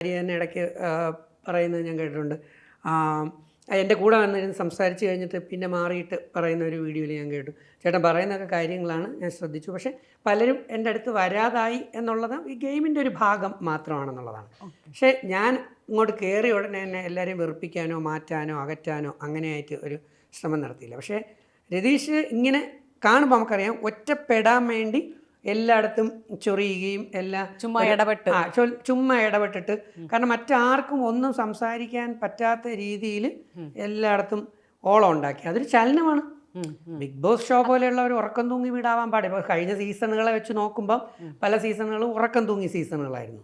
തന്നെ ഇടയ്ക്ക് പറയുന്നത് ഞാൻ കേട്ടിട്ടുണ്ട്. എൻ്റെ കൂടെ വന്നിരുന്ന് സംസാരിച്ച് കഴിഞ്ഞിട്ട് പിന്നെ മാറിയിട്ട് പറയുന്ന ഒരു വീഡിയോയിൽ ഞാൻ കേട്ടു. ചേട്ടൻ പറയുന്നൊക്കെ കാര്യങ്ങളാണ് ഞാൻ ശ്രദ്ധിച്ചു. പക്ഷേ പലരും എൻ്റെ അടുത്ത് വരാതായി എന്നുള്ളത് ഈ ഗെയിമിൻ്റെ ഒരു ഭാഗം മാത്രമാണെന്നുള്ളതാണ്. പക്ഷേ ഞാൻ ഇങ്ങോട്ട് കയറിയ ഉടനെ തന്നെ എല്ലാവരെയും വെറുപ്പിക്കാനോ മാറ്റാനോ അകറ്റാനോ അങ്ങനെയായിട്ട് ഒരു ശ്രമം നടത്തിയില്ല. പക്ഷേ രതീഷ് ഇങ്ങനെ കാണുമ്പോൾ നമുക്കറിയാം ഒറ്റപ്പെടാൻ വേണ്ടി എല്ലായിടത്തും ചൊറിയുകയും എല്ലാം ചുമ്മാ ഇടപെട്ടിട്ട്, കാരണം മറ്റാർക്കും ഒന്നും സംസാരിക്കാൻ പറ്റാത്ത രീതിയിൽ എല്ലായിടത്തും ഓളം ഉണ്ടാക്കി. അതൊരു ചലനമാണ്. ബിഗ് ബോസ് ഷോ പോലെയുള്ള ഒരു ഉറക്കം തൂങ്ങി വീടാവാൻ പാടില്ല. ഇപ്പോൾ കഴിഞ്ഞ സീസണുകളെ വെച്ച് നോക്കുമ്പം പല സീസണുകളും ഉറക്കം തൂങ്ങി സീസണുകളായിരുന്നു.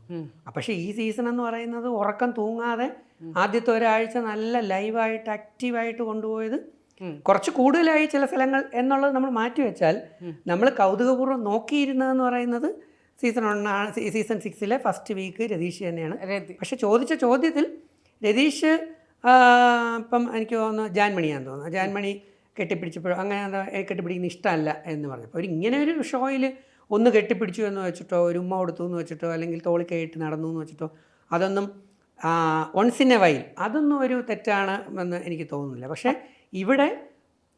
പക്ഷേ ഈ സീസൺ എന്ന് പറയുന്നത് ഉറക്കം തൂങ്ങാതെ ആദ്യത്തെ ഒരാഴ്ച നല്ല ലൈവായിട്ട് ആക്റ്റീവായിട്ട് കൊണ്ടുപോയത് കുറച്ച് കൂടുതലായി ചില സ്ഥലങ്ങൾ എന്നുള്ളത് നമ്മൾ മാറ്റിവെച്ചാൽ നമ്മൾ കൗതുകപൂർവ്വം നോക്കിയിരുന്നതെന്ന് പറയുന്നത് സീസൺ 6 ഫസ്റ്റ് വീക്ക് രതീഷ് തന്നെയാണ്. പക്ഷെ ചോദിച്ച ചോദ്യത്തിൽ രതീഷ് ഇപ്പം എനിക്ക് തോന്നുന്നു ജാൻമണിയാന്ന് തോന്നുന്നു, ജാൻമണി കെട്ടിപ്പിടിച്ചപ്പോഴും അങ്ങനെ കെട്ടിപ്പിടിക്കുന്ന ഇഷ്ടമല്ല എന്ന് പറഞ്ഞപ്പോൾ ഇങ്ങനെ ഒരു ഷോയിൽ ഒന്ന് കെട്ടിപ്പിടിച്ചു എന്ന് വെച്ചിട്ടോ ഒരു ഉമ്മ കൊടുത്തു എന്ന് വെച്ചിട്ടോ അല്ലെങ്കിൽ തോളിക്കയിട്ട് നടന്നു എന്ന് വെച്ചിട്ടോ അതൊന്നും വൺസ് ഇൻ എ വൈൽ അതൊന്നും ഒരു തെറ്റാണ് എന്ന് എനിക്ക് തോന്നുന്നില്ല. പക്ഷേ ഇവിടെ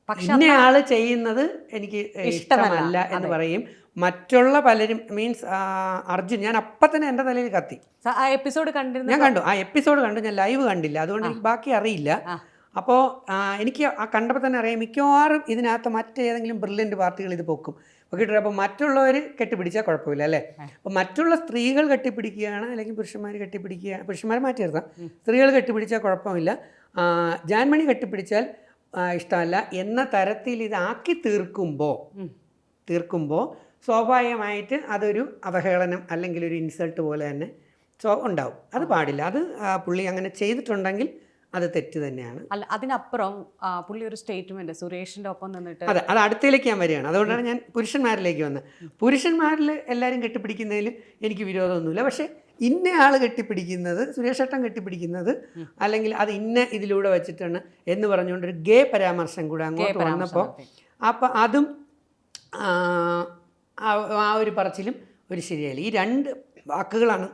ഇന്നയാള് ചെയ്യുന്നത് എനിക്ക് ഇഷ്ടമല്ല എന്ന് പറയും മറ്റുള്ള പലരും. മീൻസ് അർജുൻ, ഞാൻ അപ്പം തന്നെ എൻ്റെ തലയിൽ കത്തി. ഞാൻ കണ്ടു, ആ എപ്പിസോഡ് കണ്ടു, ഞാൻ ലൈവ് കണ്ടില്ല, അതുകൊണ്ട് എനിക്ക് ബാക്കി അറിയില്ല. അപ്പോൾ എനിക്ക് ആ കണ്ടപ്പോൾ തന്നെ അറിയാം മിക്കവാറും ഇതിനകത്ത് മറ്റേതെങ്കിലും ബ്രില്യൻ്റ് പാർട്ടികൾ ഇത് പൊക്കും. പൊക്കിയിട്ട് അപ്പോൾ മറ്റുള്ളവർ കെട്ടിപ്പിടിച്ചാൽ കുഴപ്പമില്ല അല്ലേ. അപ്പോൾ മറ്റുള്ള സ്ത്രീകൾ കെട്ടിപ്പിടിക്കുകയാണ് അല്ലെങ്കിൽ പുരുഷന്മാർ കെട്ടിപ്പിടിക്കുക, പുരുഷന്മാരെ മാറ്റി നിർത്താം, സ്ത്രീകൾ കെട്ടിപ്പിടിച്ചാൽ കുഴപ്പമില്ല, ജാൻമണി കെട്ടിപ്പിടിച്ചാൽ ഇഷ്ടമല്ല എന്ന തരത്തിൽ ഇതാക്കി തീർക്കുമ്പോൾ സ്വാഭാവികമായിട്ട് അതൊരു അവഹേളനം അല്ലെങ്കിൽ ഒരു ഇൻസൾട്ട് പോലെ തന്നെ ഉണ്ടാവും. അത് പാടില്ല. അത് പുള്ളി അങ്ങനെ ചെയ്തിട്ടുണ്ടെങ്കിൽ അത് തെറ്റ് തന്നെയാണ്. അല്ല, അതിനപ്പുറം പുള്ളി ഒരു സ്റ്റേറ്റ്മെന്റ് സുരേഷിന്റെ ഒപ്പം നിന്നിട്ട് അതെ, അത് അടുത്തേക്ക് ഞാൻ വരികയാണ്. അതുകൊണ്ടാണ് ഞാൻ പുരുഷന്മാരിലേക്ക് വന്നത്. പുരുഷന്മാരിൽ എല്ലാവരും കെട്ടിപ്പിടിക്കുന്നതിൽ എനിക്ക് വിരോധമൊന്നുമില്ല. പക്ഷേ ഇന്ന ആൾ കെട്ടിപ്പിടിക്കുന്നത്, സുരേഷ് ഏട്ടൻ കെട്ടിപ്പിടിക്കുന്നത് അല്ലെങ്കിൽ അത് ഇന്ന ഇതിലൂടെ വെച്ചിട്ടാണ് എന്ന് പറഞ്ഞുകൊണ്ടൊരു ഗേ പരാമർശം കൂടെ അങ്ങോട്ട് വന്നപ്പോൾ അപ്പം അതും ആ ഒരു പറച്ചിലും ഒരു ശരിയല്ല. ഈ രണ്ട് വാക്കുകളാണ്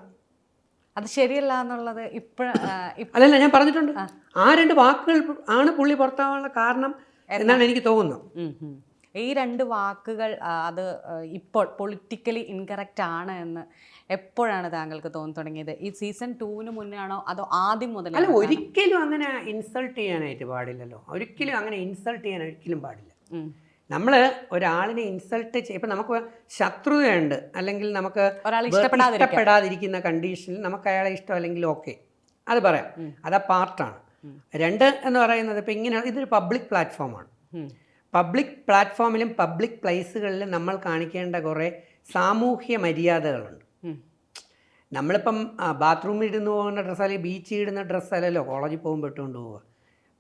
അത് ശരിയല്ല എന്നുള്ളത് അല്ലല്ല ഞാൻ പറഞ്ഞിട്ടുണ്ട്. ആ രണ്ട് വാക്കുകൾ ആണ് പുള്ളി പുറത്താവാനുള്ള കാരണം എന്നാണ് എനിക്ക് തോന്നുന്നത്. ഈ രണ്ട് വാക്കുകൾ അത് ഇപ്പോൾ പൊളിറ്റിക്കലി ഇൻകറക്റ്റ് ആണ് എന്ന് എപ്പോഴാണ് താങ്കൾക്ക് തോന്നി തുടങ്ങിയത്? ഈ സീസൺ 2 മുന്നേ ആണോ അതോ ആദ്യം മുതൽ? അല്ല, ഒരിക്കലും അങ്ങനെ ഇൻസൾട്ട് ചെയ്യാനായിട്ട് പാടില്ലല്ലോ. ഒരിക്കലും അങ്ങനെ ഇൻസൾട്ട് ചെയ്യാൻ ഒരിക്കലും പാടില്ല. നമ്മൾ ഒരാളിനെ ഇൻസൾട്ട് ഇപ്പം നമുക്ക് ശത്രുതയുണ്ട് അല്ലെങ്കിൽ നമുക്ക് ഇഷ്ടപ്പെടാതിരിക്കുന്ന കണ്ടീഷനിൽ നമുക്ക് അയാളെ ഇഷ്ടം അല്ലെങ്കിൽ ഓക്കെ അത് പറയാം, അത് പാർട്ടാണ്. രണ്ട് എന്ന് പറയുന്നത് ഇപ്പം ഇങ്ങനെ ഇതൊരു പബ്ലിക് പ്ലാറ്റ്ഫോമാണ്. പബ്ലിക് പ്ലാറ്റ്ഫോമിലും പബ്ലിക് പ്ലേസുകളിലും നമ്മൾ കാണിക്കേണ്ട കുറേ സാമൂഹ്യ മര്യാദകളുണ്ട്. നമ്മളിപ്പം ബാത്റൂമിൽ ഇടുന്ന പോകുന്ന ഡ്രസ്സ് അല്ലെങ്കിൽ ബീച്ചിൽ ഇടുന്ന ഡ്രസ്സല്ലല്ലോ കോളേജിൽ പോകുമ്പോൾ ഇട്ടുകൊണ്ട് പോവുക.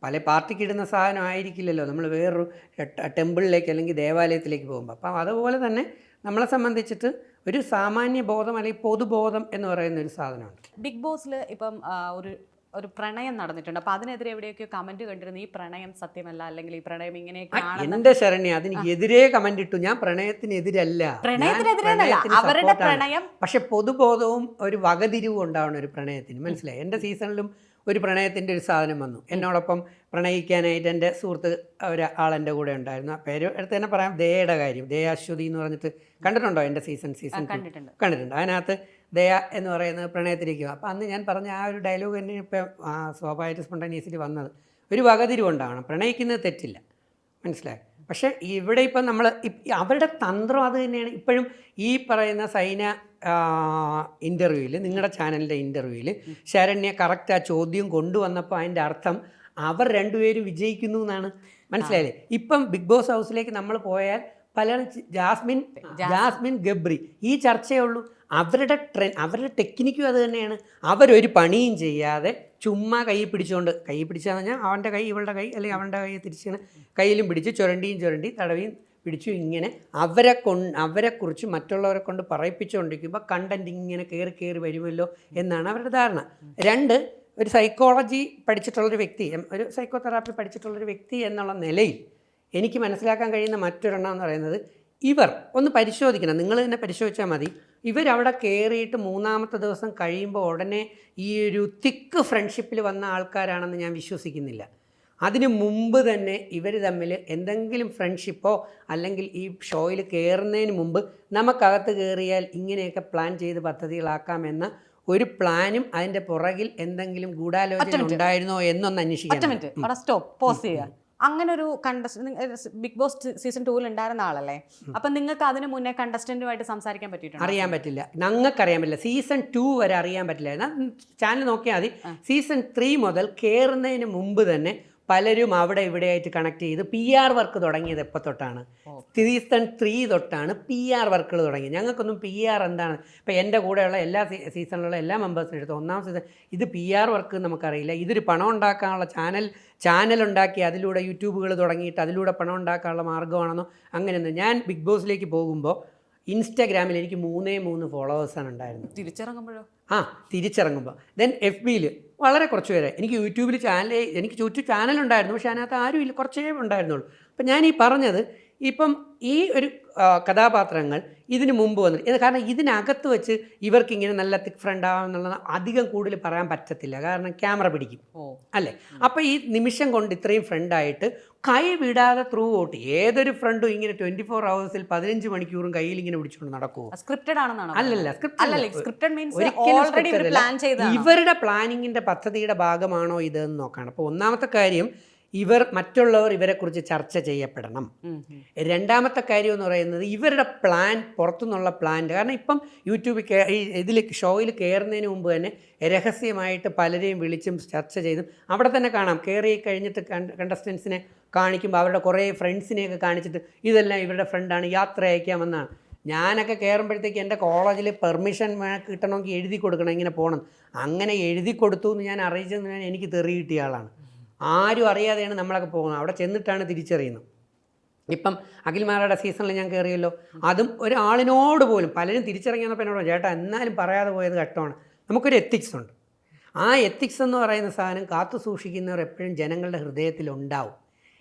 പല പാർട്ടിക്ക് ഇടുന്ന സാധനം ആയിരിക്കില്ലല്ലോ നമ്മൾ വേറൊരു ടെമ്പിളിലേക്ക് അല്ലെങ്കിൽ ദേവാലയത്തിലേക്ക് പോകുമ്പോൾ. അപ്പം അതുപോലെ തന്നെ നമ്മളെ സംബന്ധിച്ചിട്ട് ഒരു സാമാന്യ ബോധം അല്ലെങ്കിൽ പൊതുബോധം എന്ന് പറയുന്ന ഒരു സാധനമുണ്ട്. ബിഗ് ബോസിൽ ഇപ്പം ഒരു പ്രണയം നടന്നിട്ടുണ്ട്. അപ്പോൾ അതിനെതിരെ എവിടെയൊക്കെയോ കമന്റ് കണ്ടിരുന്നു, ഈ പ്രണയം സത്യമല്ല അല്ലെങ്കിൽ ഈ പ്രണയം ഇങ്ങനെയൊക്കെയാണ്. എന്റെ ശരണ്യ, അതിന് എതിരെ കമന്റ് ഇട്ടു. ഞാൻ പ്രണയത്തിനെതിരല്ല, അവരുടെ പ്രണയം. പക്ഷെ പൊതുബോധവും ഒരു വകതിരിവും ഉണ്ടാവണം ഒരു പ്രണയത്തിന്. മനസ്സിലായി? എൻ്റെ സീസണിലും ഒരു പ്രണയത്തിൻ്റെ ഒരു സാധനം വന്നു. എന്നോടൊപ്പം പ്രണയിക്കാനായിട്ട് എൻ്റെ സുഹൃത്ത് ഒരാളെൻ്റെ കൂടെ ഉണ്ടായിരുന്നു. ആ പേര് എടുത്ത് തന്നെ പറയാം, ദയയുടെ കാര്യം. ദയ അശ്വതി എന്ന് പറഞ്ഞിട്ട് കണ്ടിട്ടുണ്ടോ? എൻ്റെ സീസൺ കണ്ടിട്ടുണ്ട്. അതിനകത്ത് ദയ എന്ന് പറയുന്നത് പ്രണയത്തിലേക്ക്. അപ്പോൾ അന്ന് ഞാൻ പറഞ്ഞ ആ ഒരു ഡയലോഗ് തന്നെ ഇപ്പം സ്വാഭാവിക സ്പോണ്ടേനിയസിൽ വന്നത് ഒരു വകതിരിവുണ്ടാവണം. പ്രണയിക്കുന്നത് തെറ്റില്ല, മനസ്സിലായി? പക്ഷേ ഇവിടെ ഇപ്പം നമ്മൾ അവരുടെ തന്ത്രം അത് തന്നെയാണ്. ഇപ്പോഴും ഈ പറയുന്ന സൈന ഇൻ്റർവ്യൂവിൽ, നിങ്ങളുടെ ചാനലിൻ്റെ ഇൻ്റർവ്യൂവിൽ ശരണ്യ കറക്റ്റ് ആ ചോദ്യം കൊണ്ടുവന്നപ്പോൾ അതിൻ്റെ അർത്ഥം അവർ രണ്ടുപേരും വിജയിക്കുന്നു എന്നാണ്. മനസ്സിലായില്ലേ? ഇപ്പം ബിഗ് ബോസ് ഹൗസിലേക്ക് നമ്മൾ പോയാൽ പലരും ജാസ്മിൻ ഗബ്രി ഈ ചർച്ചയേ ഉള്ളൂ. അവരുടെ ടെക്നിക്കും അത് തന്നെയാണ്. അവരൊരു പണിയും ചെയ്യാതെ ചുമ്മാ കൈ പിടിച്ചാന്ന് പറഞ്ഞാൽ അവൻ്റെ കൈ ഇവളുടെ കൈ അല്ലെങ്കിൽ അവൻ്റെ കൈ തിരിച്ചാണ് കയ്യിലും പിടിച്ച് ചുരണ്ടി തടവിയും പിടിച്ചു. ഇങ്ങനെ അവരെക്കുറിച്ച് മറ്റുള്ളവരെ കൊണ്ട് പറയിപ്പിച്ചുകൊണ്ടിരിക്കുമ്പോൾ കണ്ടൻറ് ഇങ്ങനെ കയറി വരുമല്ലോ എന്നാണ് അവരുടെ ധാരണ. രണ്ട്, ഒരു സൈക്കോളജി പഠിച്ചിട്ടുള്ളൊരു വ്യക്തി, ഒരു സൈക്കോ തെറാപ്പി പഠിച്ചിട്ടുള്ളൊരു വ്യക്തി എന്നുള്ള നിലയിൽ എനിക്ക് മനസ്സിലാക്കാൻ കഴിയുന്ന മറ്റൊരെണ്ണം എന്ന് പറയുന്നത് ഇവർ ഒന്ന് പരിശോധിക്കണം, നിങ്ങൾ തന്നെ പരിശോധിച്ചാൽ മതി. ഇവരവിടെ കയറിയിട്ട് 3-ാമത്തെ ദിവസം കഴിയുമ്പോൾ ഉടനെ ഈ ഒരു തിക്ക് ഫ്രണ്ട്ഷിപ്പിൽ വന്ന ആൾക്കാരാണെന്ന് ഞാൻ വിശ്വസിക്കുന്നില്ല. അതിന് മുമ്പ് തന്നെ ഇവർ തമ്മിൽ എന്തെങ്കിലും ഫ്രണ്ട്ഷിപ്പോ അല്ലെങ്കിൽ ഈ ഷോയിൽ കയറുന്നതിന് മുമ്പ് നമുക്കകത്ത് കയറിയാൽ ഇങ്ങനെയൊക്കെ പ്ലാൻ ചെയ്ത് പദ്ധതികളാക്കാമെന്ന ഒരു പ്ലാനും അതിൻ്റെ പുറകിൽ എന്തെങ്കിലും ഗൂഢാലോചന ഉണ്ടായിരുന്നോ എന്നൊന്ന് അന്വേഷിക്കാൻ. സ്റ്റോപ്പ് പോസ് ചെയ്യുക. അങ്ങനെ ഒരു കണ്ടസ്റ്റന്റ് ബിഗ് ബോസ് സീസൺ 2 ഉണ്ടായിരുന്ന ആളല്ലേ, അപ്പൊ നിങ്ങൾക്ക് അതിന് മുന്നേ കണ്ടസ്റ്റന്റുമായിട്ട് സംസാരിക്കാൻ പറ്റിയിട്ടുണ്ട്? അറിയാൻ പറ്റില്ല, ഞങ്ങൾക്കറിയാൻ പറ്റില്ല. സീസൺ 2 വരെ അറിയാൻ പറ്റില്ല. ചാനൽ നോക്കിയാൽ മതി. സീസൺ 3 മുതൽ കയറുന്നതിന് മുമ്പ് തന്നെ പലരും അവിടെ ഇവിടെയായിട്ട് കണക്ട് ചെയ്ത് PR വർക്ക് തുടങ്ങിയത് എപ്പോൾ തൊട്ടാണ്? സീസൺ 3 തൊട്ടാണ് PR വർക്കുകൾ തുടങ്ങിയത്. ഞങ്ങൾക്കൊന്നും PR എന്താണ്, ഇപ്പോൾ എൻ്റെ കൂടെയുള്ള എല്ലാ സീസണിലുള്ള എല്ലാ മെമ്പേഴ്സിനും എടുത്ത് 1-ാം സീസൺ ഇത് PR വർക്ക് നമുക്കറിയില്ല. ഇതൊരു പണം ഉണ്ടാക്കാനുള്ള ചാനൽ ഉണ്ടാക്കി അതിലൂടെ യൂട്യൂബുകൾ തുടങ്ങിയിട്ട് അതിലൂടെ പണം ഉണ്ടാക്കാനുള്ള മാർഗ്ഗമാണെന്നോ അങ്ങനെയൊന്നും. ഞാൻ ബിഗ് ബോസിലേക്ക് പോകുമ്പോൾ ഇൻസ്റ്റാഗ്രാമിൽ എനിക്ക് 3 ഫോളോവേഴ്സാണ് ഉണ്ടായിരുന്നത്. തിരിച്ചിറങ്ങുമ്പോൾ ദെൻ FBയിൽ വളരെ കുറച്ച് പേരെ. എനിക്ക് യൂട്യൂബിൽ എനിക്ക് യൂട്യൂബ് ചാനലുണ്ടായിരുന്നു, പക്ഷേ അതിനകത്ത് ആരും ഇല്ല, കുറച്ചേ ഉണ്ടായിരുന്നുള്ളൂ. അപ്പം ഞാൻ ഈ പറഞ്ഞത് ഇപ്പം ഈ ഒരു കഥാപാത്രങ്ങൾ ഇതിന് മുമ്പ് വന്നിട്ട്, കാരണം ഇതിനകത്ത് വെച്ച് ഇവർക്കിങ്ങനെ നല്ല തിക് ഫ്രണ്ട് ആവാമെന്നുള്ളത് അധികം കൂടുതൽ പറയാൻ പറ്റത്തില്ല, കാരണം ക്യാമറ പിടിക്കും അല്ലേ. അപ്പോൾ ഈ നിമിഷം കൊണ്ട് ഇത്രയും ഫ്രണ്ടായിട്ട് കൈ വിടാതെ ത്രൂ ഔട്ട് ഏതൊരു ഫ്രണ്ടും ഇങ്ങനെ 24 hours 15 മണിക്കൂറും കയ്യിൽ ഇങ്ങനെ പിടിച്ചുകൊണ്ട് നടക്കുമോ? സ്ക്രിപ്റ്റഡ് ആണെന്നാണ്? അല്ലല്ല, ഒരിക്കലും. ഇവരുടെ പ്ലാനിങ്ങിന്റെ പദ്ധതിയുടെ ഭാഗമാണോ ഇതെന്ന് നോക്കണം. അപ്പോൾ 1-ാമത്തെ കാര്യം, മറ്റുള്ളവർ ഇവരെക്കുറിച്ച് ചർച്ച ചെയ്യപ്പെടണം. 2-ാമത്തെ കാര്യം എന്ന് പറയുന്നത് ഇവരുടെ പ്ലാൻ, പുറത്തുനിന്നുള്ള പ്ലാൻ. കാരണം ഇപ്പം ഇതിൽ ഷോയിൽ കയറുന്നതിന് മുമ്പ് തന്നെ രഹസ്യമായിട്ട് പലരെയും വിളിച്ചും ചർച്ച ചെയ്തും അവിടെ തന്നെ കാണാം. കയറി കഴിഞ്ഞിട്ട് കണ്ടസ്റ്റൻസിനെ കാണിക്കുമ്പോൾ അവരുടെ കുറേ ഫ്രണ്ട്സിനെയൊക്കെ കാണിച്ചിട്ട് ഇതെല്ലാം ഇവരുടെ ഫ്രണ്ടാണ്, യാത്ര അയക്കാമെന്നാണ്. ഞാനൊക്കെ കയറുമ്പോഴത്തേക്ക് എൻ്റെ കോളേജിൽ പെർമിഷൻ കിട്ടണമെങ്കിൽ എഴുതി കൊടുക്കണം, ഇങ്ങനെ പോകണം. അങ്ങനെ എഴുതി കൊടുത്തു എന്ന് ഞാൻ അറിയിച്ചത് എനിക്ക് തെറി കിട്ടിയ ആളാണ്. ആരും അറിയാതെയാണ് നമ്മളൊക്കെ പോകുന്നത്. അവിടെ ചെന്നിട്ടാണ് തിരിച്ചറിയുന്നത്. ഇപ്പം അഖിൽമാരുടെ സീസണിൽ ഞാൻ കയറിയല്ലോ, അതും ഒരാളിനോട് പോലും പലരും തിരിച്ചറിഞ്ഞപ്പോൾ എന്നോട് ചേട്ടാ എന്നാലും പറയാതെ പോയത് ഘട്ടമാണ്. നമുക്കൊരു എത്തിക്സ് ഉണ്ട്. ആ എത്തിക്സ് എന്ന് പറയുന്ന സാധനം കാത്തു സൂക്ഷിക്കുന്നവർ എപ്പോഴും ജനങ്ങളുടെ ഹൃദയത്തിലുണ്ടാവും.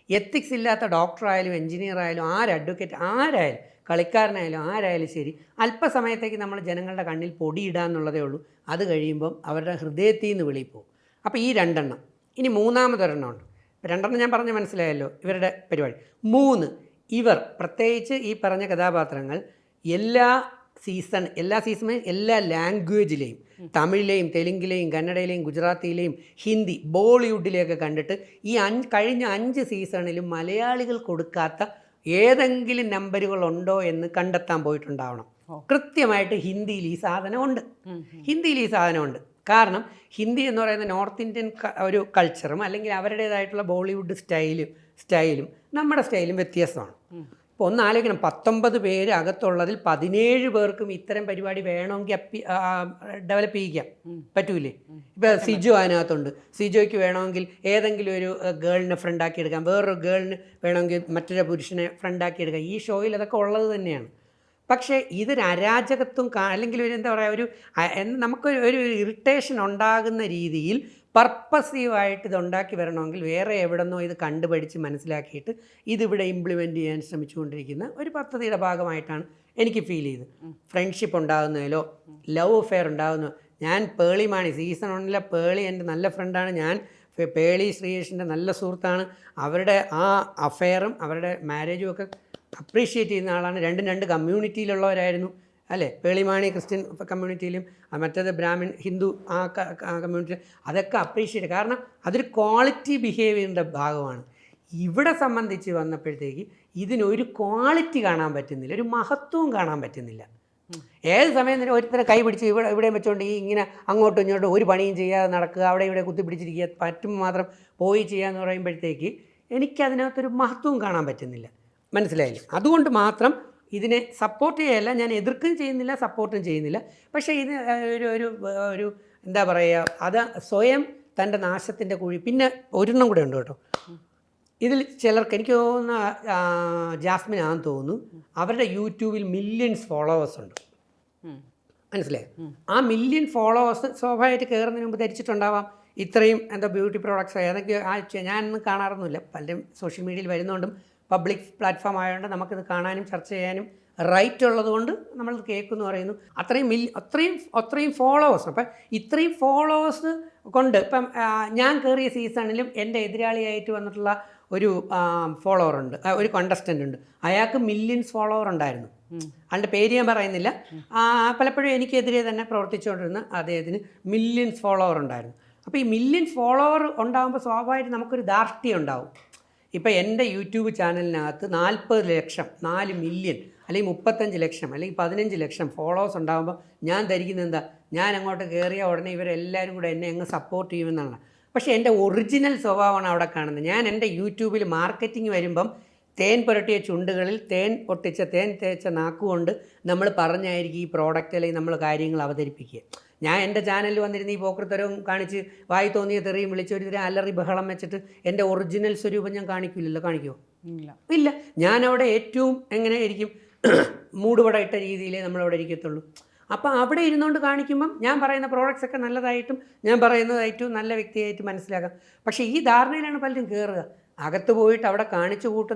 എത്തിക്സ് ഇല്ലാത്ത ഡോക്ടറായാലും എൻജിനീയർ ആയാലും അഡ്വക്കേറ്റ് ആരായാലും കളിക്കാരനായാലും ആരായാലും ശരി, അല്പസമയത്തേക്ക് നമ്മൾ ജനങ്ങളുടെ കണ്ണിൽ പൊടിയിടുക എന്നുള്ളതേ ഉള്ളൂ. അത് കഴിയുമ്പം അവരുടെ ഹൃദയത്തിൽ നിന്ന് വെളിയിൽ പോകും. അപ്പോൾ ഈ 2 ഇനി 3-മതൊരെണ്ണമുണ്ട്. 2 ഞാൻ പറഞ്ഞ് മനസ്സിലായല്ലോ ഇവരുടെ പരിപാടി. 3 ഇവർ പ്രത്യേകിച്ച് ഈ പറഞ്ഞ കഥാപാത്രങ്ങൾ എല്ലാ സീസണും എല്ലാ ലാംഗ്വേജിലെയും, തമിഴിലെയും തെലുങ്കിലെയും കന്നഡയിലെയും ഗുജറാത്തിയിലെയും ഹിന്ദി ബോളിവുഡിലെയൊക്കെ കണ്ടിട്ട് ഈ കഴിഞ്ഞ 5 സീസണിലും മലയാളികൾ കൊടുക്കാത്ത ഏതെങ്കിലും നമ്പറുകളുണ്ടോ എന്ന് കണ്ടെത്താൻ പോയിട്ടുണ്ടാവണം. കൃത്യമായിട്ട് ഹിന്ദിയിൽ ഈ സാധനമുണ്ട്. കാരണം ഹിന്ദി എന്ന് പറയുന്ന നോർത്ത് ഇന്ത്യൻ ഒരു കൾച്ചറും അല്ലെങ്കിൽ അവരുടേതായിട്ടുള്ള ബോളിവുഡ് സ്റ്റൈലും നമ്മുടെ സ്റ്റൈലും വ്യത്യസ്തമാണ്. ഇപ്പോൾ ഒന്ന് ആലോചിക്കണം, 19 പേര് അകത്തുള്ളതിൽ 17 പേർക്കും ഇത്തരം പരിപാടി വേണമെങ്കിൽ ഡെവലപ്പ് ചെയ്യിക്കാം പറ്റൂലേ? ഇപ്പോൾ സിജോ അതിനകത്തുണ്ട്. സിജോയ്ക്ക് വേണമെങ്കിൽ ഏതെങ്കിലും ഒരു ഗേളിനെ ഫ്രണ്ടാക്കി എടുക്കാം, വേറൊരു ഗേളിന് വേണമെങ്കിൽ മറ്റൊരു പുരുഷനെ ഫ്രണ്ടാക്കി എടുക്കാം. ഈ ഷോയിൽ അതൊക്കെ ഉള്ളത് തന്നെയാണ്. പക്ഷേ ഇതൊരു അരാജകത്വം അല്ലെങ്കിൽ ഒരു എന്താ പറയുക, നമുക്കൊരു ഇറിറ്റേഷൻ ഉണ്ടാകുന്ന രീതിയിൽ പർപ്പസീവായിട്ട് ഇതുണ്ടാക്കി വരണമെങ്കിൽ വേറെ എവിടെന്നോ ഇത് കണ്ടുപഠിച്ച് മനസ്സിലാക്കിയിട്ട് ഇതിവിടെ ഇംപ്ലിമെൻറ്റ് ചെയ്യാൻ ശ്രമിച്ചുകൊണ്ടിരിക്കുന്ന ഒരു പദ്ധതിയുടെ ഭാഗമായിട്ടാണ് എനിക്ക് ഫീൽ ചെയ്തത്. ഫ്രണ്ട്ഷിപ്പ് ഉണ്ടാകുന്നതിലോ ലവ് അഫെയർ ഉണ്ടാകുന്നതോ, ഞാൻ പേളി മാണി സീസൺ 1 പേളി എൻ്റെ നല്ല ഫ്രണ്ടാണ്. ഞാൻ പേളി ശ്രീയേഷിൻ്റെ നല്ല സുഹൃത്താണ്. അവരുടെ ആ അഫെയറും അവരുടെ മാരേജും ഒക്കെ അപ്രീഷിയേറ്റ് ചെയ്യുന്ന ആളാണ്. 2 കമ്മ്യൂണിറ്റിയിലുള്ളവരായിരുന്നു അല്ലേ? പേളിമാണി ക്രിസ്ത്യൻ കമ്മ്യൂണിറ്റിയിലും മറ്റേത് ബ്രാഹ്മിൺ ഹിന്ദു ആ കമ്മ്യൂണിറ്റി, അതൊക്കെ അപ്രീഷിയേറ്റ്, കാരണം അതൊരു ക്വാളിറ്റി ബിഹേവിയറിൻ്റെ ഭാഗമാണ്. ഇവിടെ സംബന്ധിച്ച് വന്നപ്പോഴത്തേക്ക് ഇതിനൊരു ക്വാളിറ്റി കാണാൻ പറ്റുന്നില്ല, ഒരു മഹത്വവും കാണാൻ പറ്റുന്നില്ല. ഏത് സമയം തന്നെ ഒരുത്തരെ കൈ പിടിച്ച് ഇവിടെ വെച്ചുകൊണ്ട് ഇങ്ങനെ അങ്ങോട്ടും ഇങ്ങോട്ടും ഒരു പണിയും ചെയ്യാതെ നടക്കുക, അവിടെ ഇവിടെ കുത്തിപ്പിടിച്ചിരിക്കുക, പറ്റുമ്പോൾ മാത്രം പോയി ചെയ്യുക എന്ന് പറയുമ്പോഴത്തേക്ക് എനിക്കതിനകത്തൊരു മഹത്വവും കാണാൻ പറ്റുന്നില്ല. മനസ്സിലായില്ലേ? അതുകൊണ്ട് മാത്രം ഇതിനെ സപ്പോർട്ട് ചെയ്യല്ല, ഞാൻ എതിർക്കുകയും ചെയ്യുന്നില്ല, സപ്പോർട്ടും ചെയ്യുന്നില്ല. പക്ഷേ ഇത് ഒരു എന്താ പറയുക, അത് സ്വയം തൻ്റെ നാശത്തിൻ്റെ കുഴി. പിന്നെ ഒരെണ്ണം കൂടെ ഉണ്ട് കേട്ടോ ഇതിൽ. ചിലർക്ക് എനിക്ക് തോന്നുന്ന ജാസ്മിനാണെന്ന് തോന്നുന്നു, അവരുടെ യൂട്യൂബിൽ മില്യൺസ് ഫോളോവേഴ്സ് ഉണ്ട്. മനസ്സിലായി? ആ മില്യൺ ഫോളോവേഴ്സ് സ്വാഭാവികമായിട്ട് കയറുന്നതിന് മുമ്പ് ധരിച്ചിട്ടുണ്ടാവാം ഇത്രയും എന്താ ബ്യൂട്ടി പ്രോഡക്ട്സ് ഏതൊക്കെ ഞാനൊന്നും കാണാറൊന്നുമില്ല, പലരും സോഷ്യൽ മീഡിയയിൽ വരുന്നതുകൊണ്ടും പബ്ലിക് പ്ലാറ്റ്ഫോം ആയതുകൊണ്ട് നമുക്കിത് കാണാനും ചർച്ച ചെയ്യാനും റൈറ്റ് ഉള്ളതുകൊണ്ട് നമ്മൾ കേൾക്കുമെന്ന് പറയുന്നു. അത്രയും ഫോളോവേഴ്സ്. അപ്പം ഇത്രയും ഫോളോവേഴ്സ് കൊണ്ട് ഇപ്പം ഞാൻ കയറിയ സീസണിലും എൻ്റെ എതിരാളിയായിട്ട് വന്നിട്ടുള്ള ഒരു ഫോളോവർ ഉണ്ട്, ഒരു കോണ്ടസ്റ്റൻ്റ് ഉണ്ട്. അയാൾക്ക് മില്യൺസ് ഫോളോവർ ഉണ്ടായിരുന്നു. അതിൻ്റെ പേര് ഞാൻ പറയുന്നില്ല. പലപ്പോഴും എനിക്കെതിരെ തന്നെ പ്രവർത്തിച്ചുകൊണ്ടിരുന്ന അദ്ദേഹത്തിന് മില്യൺസ് ഫോളോവർ ഉണ്ടായിരുന്നു. അപ്പോൾ ഈ മില്യൺസ് ഫോളോവർ ഉണ്ടാകുമ്പോൾ സ്വാഭാവികമായിട്ട് നമുക്കൊരു ധാർഷ്ട്യം ഉണ്ടാവും. ഇപ്പോൾ എൻ്റെ യൂട്യൂബ് ചാനലിനകത്ത് 40 ലക്ഷം, 4 മില്യൺ അല്ലെങ്കിൽ 35 ലക്ഷം അല്ലെങ്കിൽ 15 ലക്ഷം ഫോളോവേഴ്സ് ഉണ്ടാകുമ്പോൾ ഞാൻ ധരിക്കുന്നത് എന്താ, ഞാൻ അങ്ങോട്ട് കയറിയ ഉടനെ ഇവരെല്ലാവരും കൂടെ എന്നെ അങ്ങ് സപ്പോർട്ട് ചെയ്യുമെന്നാണ്. പക്ഷേ എൻ്റെ ഒറിജിനൽ സ്വഭാവമാണ് അവിടെ കാണുന്നത്. ഞാൻ എൻ്റെ യൂട്യൂബിൽ മാർക്കറ്റിംഗ് വരുമ്പം തേൻ പുരട്ടിയ ചുണ്ടുകളിൽ തേൻ ഒട്ടിച്ച തേൻ തേച്ച നാക്കുകൊണ്ട് നമ്മൾ പറഞ്ഞായിരിക്കും ഈ പ്രോഡക്റ്റ് അല്ലെങ്കിൽ നമ്മൾ കാര്യങ്ങൾ അവതരിപ്പിക്കുക. ഞാൻ എൻ്റെ ചാനലിൽ വന്നിരുന്ന ഈ പോക്കൃത്തരവും കാണിച്ച് വായി തോന്നിയ തെറിയും വിളിച്ചൊരു തരം അലറി ബഹളം വെച്ചിട്ട് എൻ്റെ ഒറിജിനൽ സ്വരൂപം ഞാൻ കാണിക്കില്ലല്ലോ. കാണിക്കുമോ? ഇല്ല. ഞാനവിടെ ഏറ്റവും എങ്ങനെ ആയിരിക്കും മൂടുപട ഇട്ട രീതിയിലേ നമ്മളവിടെ ഇരിക്കത്തുള്ളൂ. അപ്പോൾ അവിടെ ഇരുന്നുകൊണ്ട് കാണിക്കുമ്പം ഞാൻ പറയുന്ന പ്രോഡക്റ്റ്സ് ഒക്കെ നല്ലതായിട്ടും ഞാൻ പറയുന്നതായിട്ടും നല്ല വ്യക്തിയായിട്ട് മനസ്സിലാക്കാം. പക്ഷേ ഈ ധാരണയിലാണ് പലരും കയറുക. അകത്ത് പോയിട്ട് അവിടെ കാണിച്ചു കൂട്ടുന്ന